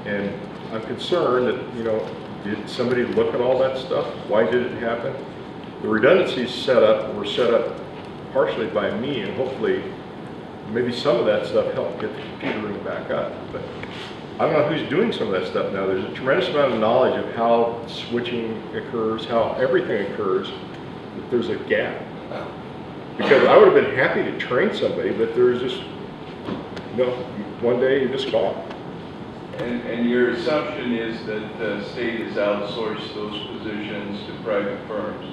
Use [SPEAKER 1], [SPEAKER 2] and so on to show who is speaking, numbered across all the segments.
[SPEAKER 1] And I'm concerned that, did somebody look at all that stuff? Why did it happen? The redundancies were set up partially by me, and hopefully maybe some of that stuff helped get the computer room back up. But I don't know who's doing some of that stuff now. There's a tremendous amount of knowledge of how switching occurs, how everything occurs, that there's a gap. Because I would have been happy to train somebody, but there's just, one day you're just gone.
[SPEAKER 2] And your assumption is that the state has outsourced those positions to private firms.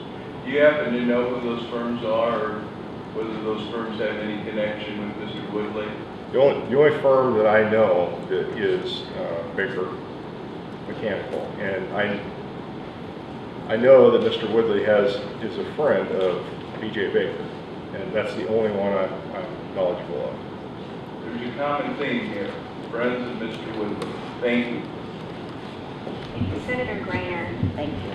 [SPEAKER 2] Do you happen to know who those firms are, or whether those firms have any connection with Mr. Woodley?
[SPEAKER 1] The only firm that I know that is Baker Mechanical, and I know that Mr. Woodley is a friend of B.J. Baker, and that's the only one I'm knowledgeable of.
[SPEAKER 2] There's a common theme here. Friends of Mr. Woodley. Thank you.
[SPEAKER 3] Senator Grainer.
[SPEAKER 4] Thank you.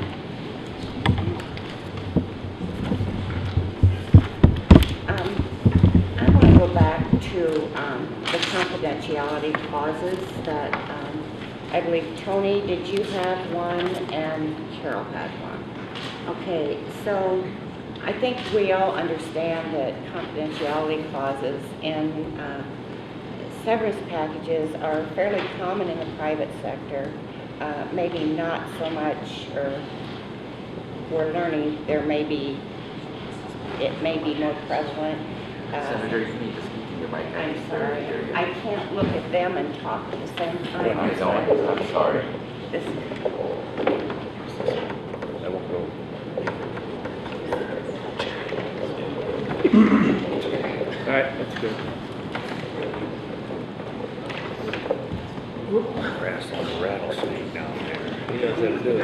[SPEAKER 4] I want to go back to the confidentiality clauses that I believe, Tony, did you have one and Carol had one? Okay, so I think we all understand that confidentiality clauses in severance packages are fairly common in the private sector. Maybe not so much, or we're learning it may be more prevalent.
[SPEAKER 5] Senator, you need to speak in your mic.
[SPEAKER 4] I'm sorry, I can't look at them and talk at the same time.
[SPEAKER 5] I'm sorry.
[SPEAKER 4] This,
[SPEAKER 1] I won't go. All right, that's good.
[SPEAKER 6] Rattlesnake down there. He knows how to do it.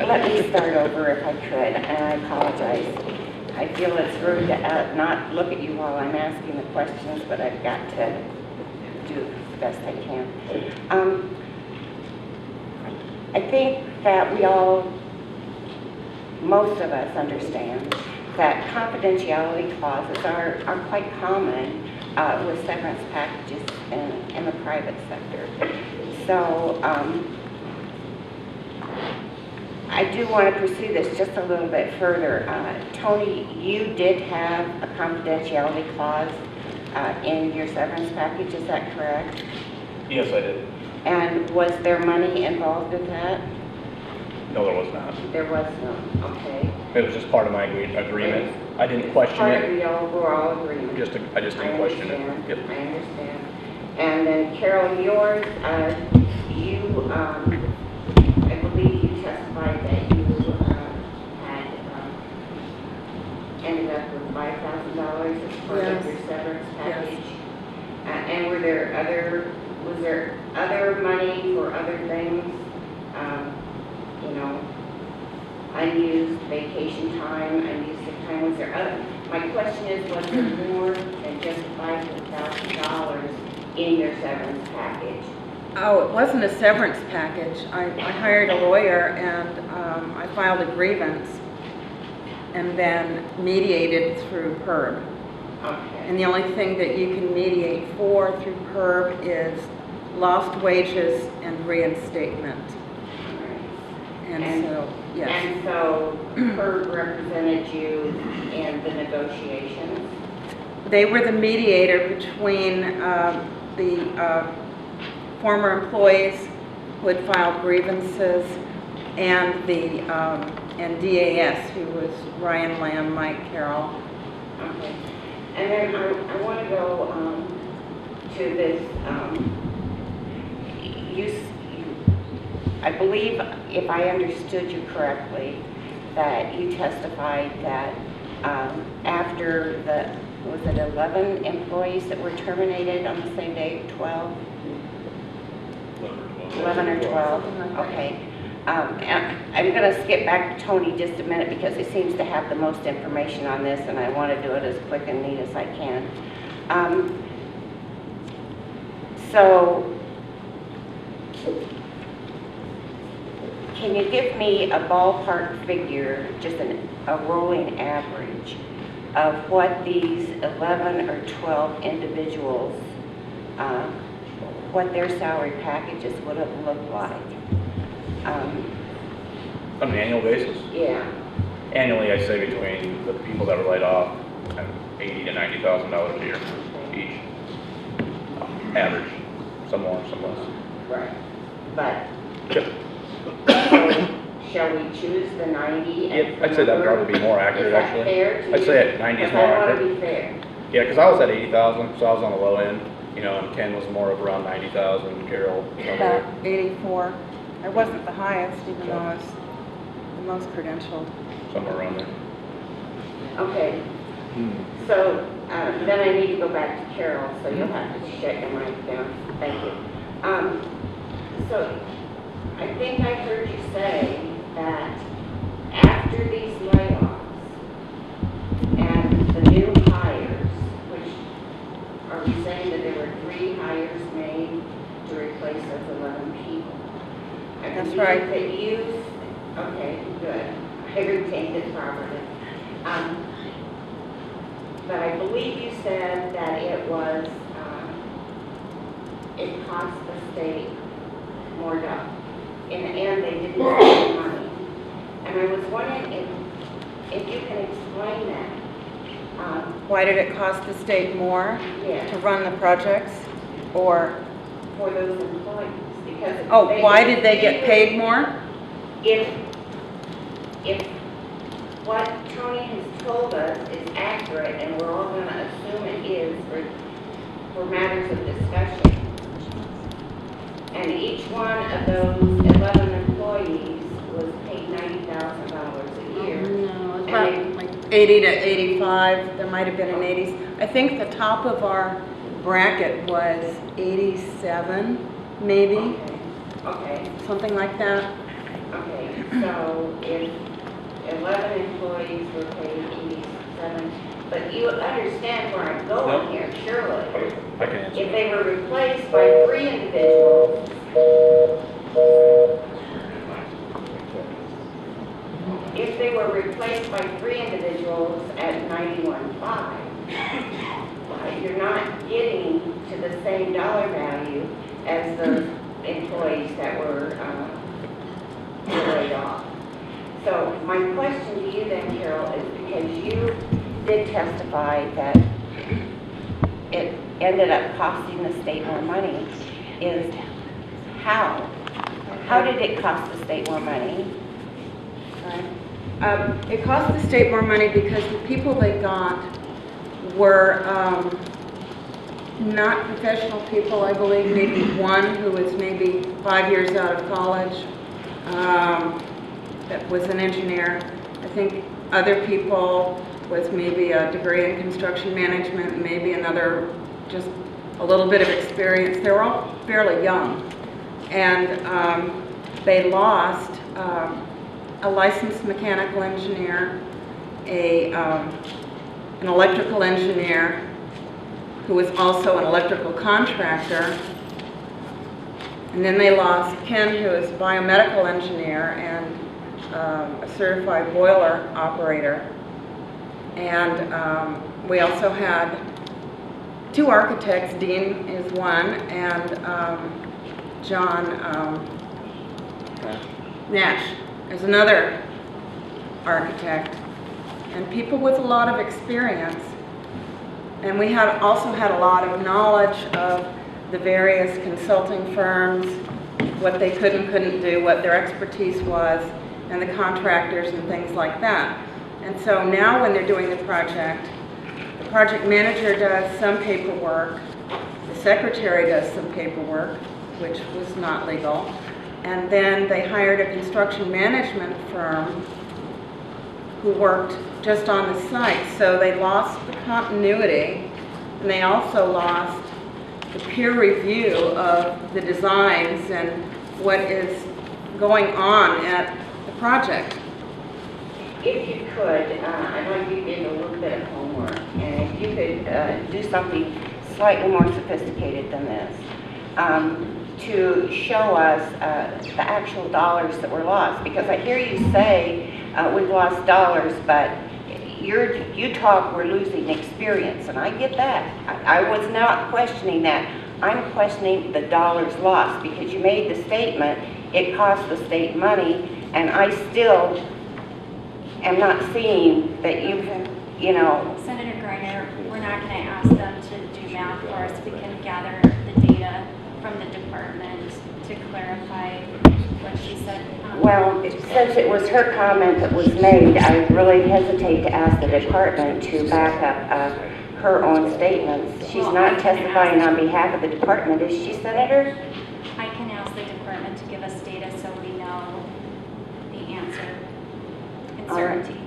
[SPEAKER 4] let me start over if I could, and I apologize. I feel it's rude to not look at you while I'm asking the questions, but I've got to do the best I can. I think that most of us understand that confidentiality clauses are quite common with severance packages in the private sector. So I do want to pursue this just a little bit further. Tony, you did have a confidentiality clause in your severance package, is that correct?
[SPEAKER 7] Yes, I did.
[SPEAKER 4] And was there money involved in that?
[SPEAKER 7] No, there was not.
[SPEAKER 4] There was none, okay.
[SPEAKER 7] It was just part of my agreement. I didn't question
[SPEAKER 4] Part of
[SPEAKER 7] it.
[SPEAKER 4] the overall agreement.
[SPEAKER 7] I just didn't question it.
[SPEAKER 4] I
[SPEAKER 7] Yep.
[SPEAKER 4] understand. And then Carol, yours, you, I believe you testified that you had ended up with $5,000 as part of your severance package. And was there other money for other things? Unused vacation time, unused sick time. Was there other? My question is, was there more than just $5,000 in your severance package?
[SPEAKER 8] Oh, it wasn't a severance package. I hired a lawyer and I filed a grievance and then mediated through PERB.
[SPEAKER 4] Okay.
[SPEAKER 8] And the only thing that you can mediate for through PERB is lost wages and reinstatement. And so, yes.
[SPEAKER 4] And so PERB represented you in the negotiations?
[SPEAKER 8] They were the mediator between the former employees who had filed grievances and the and DAS, who was Ryan Lamb, Mike Carroll.
[SPEAKER 4] Okay. And then I want to go to this. I believe, if I understood you correctly, that you testified that after was it 11 employees that were terminated on the same day, 12? 11 or 12, okay. I'm going to skip back to Tony just a minute because he seems to have the most information on this, and I want to do it as quick and neat as I can. So, can you give me a ballpark figure, just a rolling average, of what these 11 or 12 individuals, what their salary packages would have looked like.
[SPEAKER 7] On an annual basis?
[SPEAKER 4] Yeah,
[SPEAKER 7] Annually, I'd say between the people that were laid off, $80,000 to $90,000 a year each. Average, some more, some less.
[SPEAKER 4] right. But
[SPEAKER 7] Yep.
[SPEAKER 4] shall we choose the 90?
[SPEAKER 7] Yep, I'd say that'd probably be more accurate,
[SPEAKER 4] Is that
[SPEAKER 7] actually.
[SPEAKER 4] fair to
[SPEAKER 7] I'd
[SPEAKER 4] you?
[SPEAKER 7] say at 90 is more
[SPEAKER 4] Because I want
[SPEAKER 7] accurate.
[SPEAKER 4] to be fair.
[SPEAKER 7] Yeah, because I was at 80,000, so I was on the low end, you know, and Ken was more of around 90,000, Carol.
[SPEAKER 8] About 84. I wasn't the highest, even though I was the most credentialed.
[SPEAKER 7] Somewhere around there.
[SPEAKER 4] Okay, so then I need to go back to Carol, so you'll have to shut your mic down. Thank you. So I think I heard you say that after these layoffs and the new hires, which are we saying that there were 3 hires made to replace those 11 people? I
[SPEAKER 8] That's
[SPEAKER 4] believe
[SPEAKER 8] right.
[SPEAKER 4] That you, okay, good. I retained it properly. But I believe you said that it was, it cost the state more dollars, and they didn't spend money. And I was wondering if you can explain that.
[SPEAKER 8] Why did it cost the state more
[SPEAKER 4] Yeah,
[SPEAKER 8] to run the projects? Or,
[SPEAKER 4] for those employees, because. if
[SPEAKER 8] oh, why did they get paid more?
[SPEAKER 4] If what Tony has told us is accurate, and we're all gonna assume it is for matters of discussion, and each one of those 11 employees was paid $90,000 a year.
[SPEAKER 8] No, it's
[SPEAKER 4] And
[SPEAKER 8] about like 80 to 85, there might have been an 80s. I think the top of our bracket was 87, maybe,
[SPEAKER 4] Okay,
[SPEAKER 8] something like that.
[SPEAKER 4] okay, so if 11 employees were paid 87, but you understand where I'm going here, surely.
[SPEAKER 7] I can answer.
[SPEAKER 4] If they were replaced by 3 individuals, if they were replaced by 3 individuals at 91.5, you're not getting to the same dollar value as those employees that were laid off. So my question to you then, Carol, is because you did testify that it ended up costing the state more money, is how? How did it cost the state more money?
[SPEAKER 8] It cost the state more money because the people they got were not professional people. I believe maybe one who was maybe 5 years out of college that was an engineer. I think other people with maybe a degree in construction management, maybe another, just a little bit of experience. They were all fairly young. And they lost a licensed mechanical engineer, an electrical engineer who was also an electrical contractor, and then they lost Ken, who is a biomedical engineer and a certified boiler operator. And we also had 2 architects. Dean is one, and John Nash is another architect, and people with a lot of experience. And we also had a lot of knowledge of the various consulting firms, what they could and couldn't do, what their expertise was, and the contractors and things like that. And so now when they're doing the project manager does some paperwork, the secretary does some paperwork, which was not legal, and then they hired a construction management firm who worked just on the site. So they lost the continuity, and they also lost the peer review of the designs and what is going on at the project.
[SPEAKER 4] If you could, I'd like you to give a little bit of homework, and if you could do something slightly more sophisticated than this, to show us the actual dollars that were lost. Because I hear you say we've lost dollars, but you talk we're losing experience, and I get that. I was not questioning that. I'm questioning the dollars lost, because you made the statement, it cost the state money, and I still am not seeing that you know,
[SPEAKER 3] Senator Griner, we're not going to ask them to do math for us. We can gather the data from the department to clarify what she said.
[SPEAKER 4] well, since it was her comment that was made, I really hesitate to ask the department to back up her own statements. She's not testifying on behalf of the department, is she, Senator?
[SPEAKER 3] I can ask the department to give us data so we know the answer and
[SPEAKER 4] All right.
[SPEAKER 3] certainty.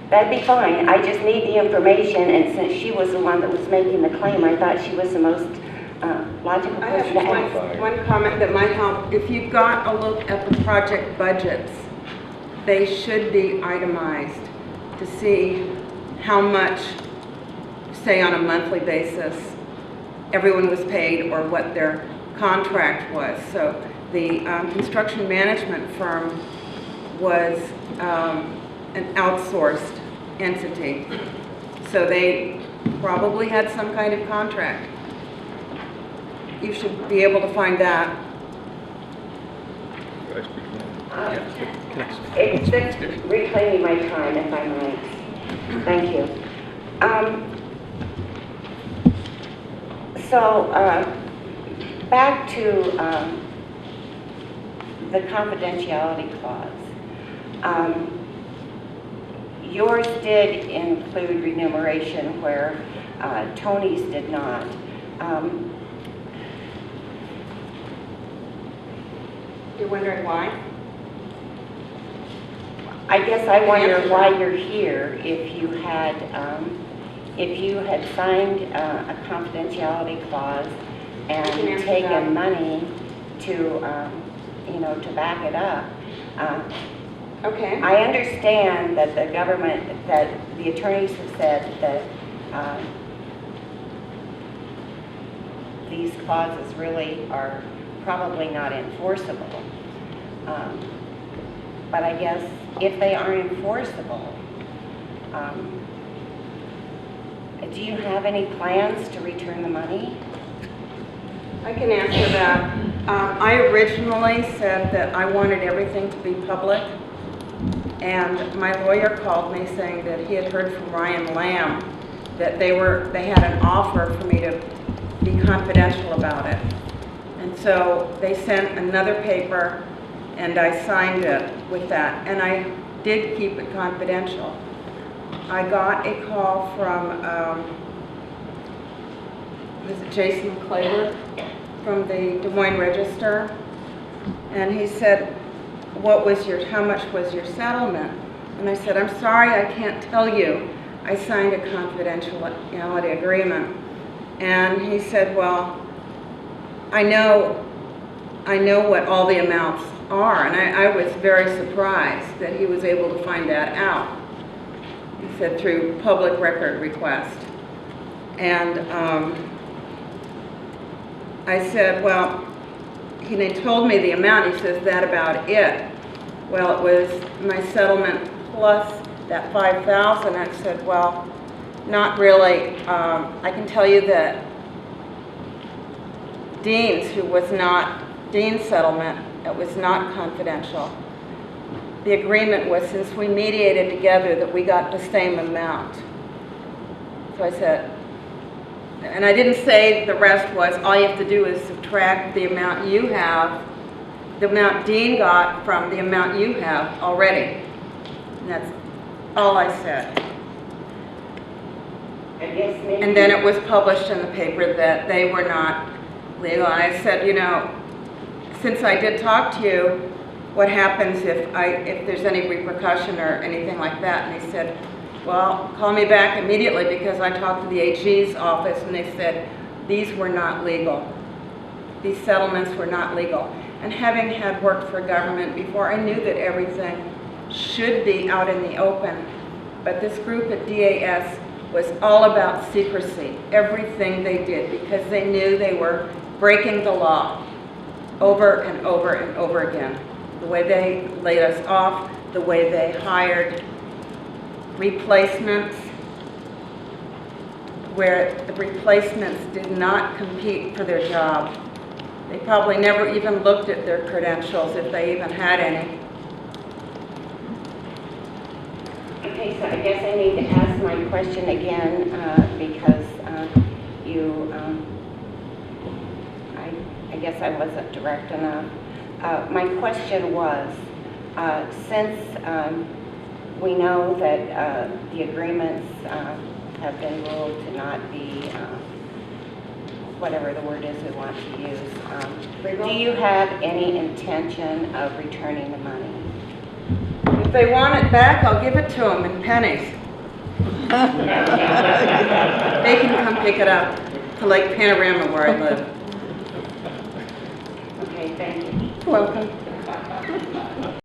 [SPEAKER 4] That'd be fine, I just need the information, and since she was the one that was making the claim, I thought she was the most logical
[SPEAKER 8] I
[SPEAKER 4] person to
[SPEAKER 8] have
[SPEAKER 4] ask.
[SPEAKER 8] one comment that might help. If you've got a look at the project budgets, they should be itemized to see how much, say on a monthly basis, everyone was paid or what their contract was. So the construction management firm was an outsourced entity. So they probably had some kind of contract. You should be able to find that.
[SPEAKER 1] Can I speak now?
[SPEAKER 4] It's just reclaiming my time, if I might. Thank you. So, back to the confidentiality clause. Yours did include remuneration where Tony's did not.
[SPEAKER 8] You're wondering why?
[SPEAKER 4] I guess I wonder why you're here if you had signed a confidentiality clause
[SPEAKER 8] can
[SPEAKER 4] and
[SPEAKER 8] answer
[SPEAKER 4] taken
[SPEAKER 8] that.
[SPEAKER 4] money to, to back it up.
[SPEAKER 8] Okay.
[SPEAKER 4] I understand that the government, that the attorneys have said that these clauses really are probably not enforceable. But I guess if they aren't enforceable, do you have any plans to return the money?
[SPEAKER 8] I can answer that. I originally said that I wanted everything to be public, and my lawyer called me saying that he had heard from Ryan Lamb that they had an offer for me to be confidential about it. And so they sent another paper, and I signed it with that, and I did keep it confidential. I got a call from, was it Jason Claver from the Des Moines Register, and he said, how much was your settlement? And I said, I'm sorry, I can't tell you. I signed a confidentiality agreement. And he said, well, I know what all the amounts are, and I was very surprised that he was able to find that out. He said through public record request. And I said, well, they told me the amount. He says, that about it? Well, it was my settlement plus that $5,000. I said, well, not really. I can tell you that Dean's settlement, it was not confidential. The agreement was, since we mediated together, that we got the same amount. So I said, and I didn't say the rest was, all you have to do is subtract the amount you have, the amount Dean got from the amount you have already. And that's all I said.
[SPEAKER 4] I guess maybe.
[SPEAKER 8] And then it was published in the paper that they were not legal. And I said, since I did talk to you, what happens if there's any repercussion or anything like that? And they said, well, call me back immediately, because I talked to the AG's office and they said these were not legal. These settlements were not legal. And having had worked for government before, I knew that everything should be out in the open. But this group at DAS was all about secrecy, everything they did, because they knew they were breaking the law over and over and over again. The way they laid us off, the way they hired replacements, where the replacements did not compete for their job. They probably never even looked at their credentials, if they even had any.
[SPEAKER 4] Okay, so I guess I need to ask my question again, because I guess I wasn't direct enough. My question was, since we know that the agreements have been ruled to not be, whatever the word is we want to use, do you have any intention of returning the money?
[SPEAKER 8] If they want it back, I'll give it to them in pennies. They can come pick it up to Lake Panorama where I live.
[SPEAKER 4] Okay, thank you.
[SPEAKER 8] You're welcome.